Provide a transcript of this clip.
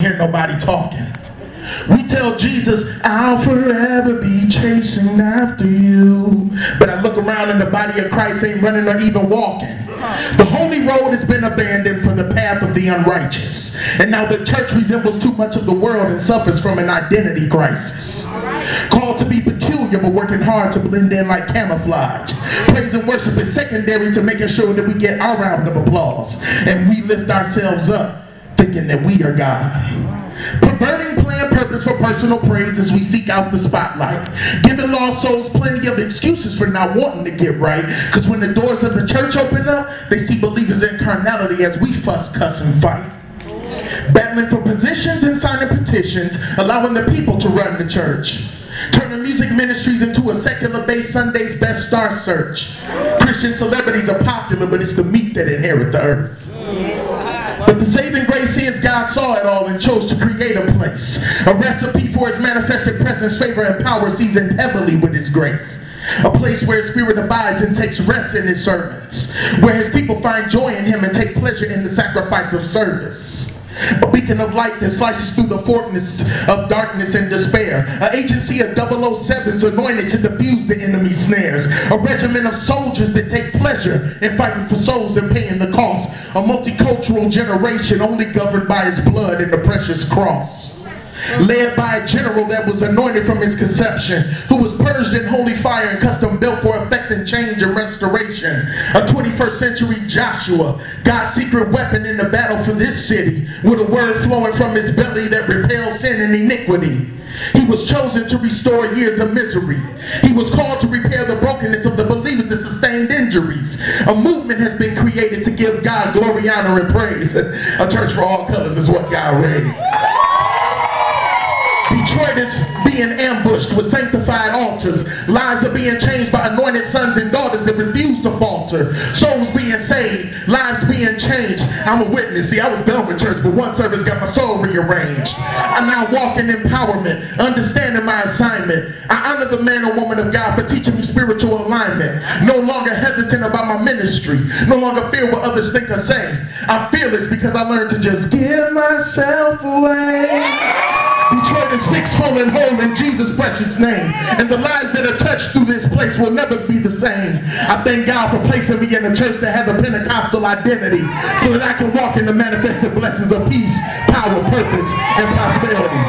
hear nobody talking. We tell Jesus, I'll forever be chasing after you. But I look around and the body of Christ ain't running or even walking. The holy road has been abandoned for the path of the unrighteous. And now the church resembles too much of the world and suffers from an identity crisis. Called to be peculiar but working hard to blend in like camouflage. Praise and worship is secondary to making sure that we get our round of applause. And we lift ourselves up thinking that we are God. Perverting planned purpose for personal praise as we seek out the spotlight. Giving lost souls plenty of excuses for not wanting to get right. Because when the doors of the church open up, they see believers in carnality as we fuss, cuss, and fight. Battling for positions and signing petitions, allowing the people to run the church. Turning music ministries into a secular-based Sunday's best star search. Christian celebrities are popular, but it's the meek that inherit the earth. But the saving grace is God saw it all and chose to create a place. A recipe for his manifested presence, favor, and power seasoned heavily with his grace. A place where his spirit abides and takes rest in his servants. Where his people find joy in him and take pleasure in the sacrifice of service. A beacon of light that slices through the forkness of darkness and despair. An agency of 007s anointed to defuse the enemy's snares. A regiment of soldiers that take pleasure in fighting for souls and paying the cost. A multicultural generation only governed by his blood and the precious cross. Led by a general that was anointed from his conception, who was purged in holy fire and custom built for effective change and restoration. A 21st century Joshua, God's secret weapon in the battle for this city, with a word flowing from his belly that repels sin and iniquity. He was chosen to restore years of misery. He was called to repair the brokenness of the believers that sustained injuries. A movement has been created to give God glory, honor, and praise. A church for all colors is what God raised. Detroit is being ambushed with sanctified altars. Lives are being changed by anointed sons and daughters that refuse to falter. Souls being saved, lives being changed. I'm a witness. See, I was done with church, but one service got my soul rearranged. I now walk in empowerment, understanding my assignment. I honor the man or woman of God for teaching me spiritual alignment. No longer hesitant about my ministry. No longer fear what others think or say. I'm fearless because I learned to just give myself away. Detroit is fixed, full, and whole in Jesus' precious name. And the lives that are touched through this place will never be the same. I thank God for placing me in a church that has a Pentecostal identity so that I can walk in the manifested blessings of peace, power, purpose, and prosperity.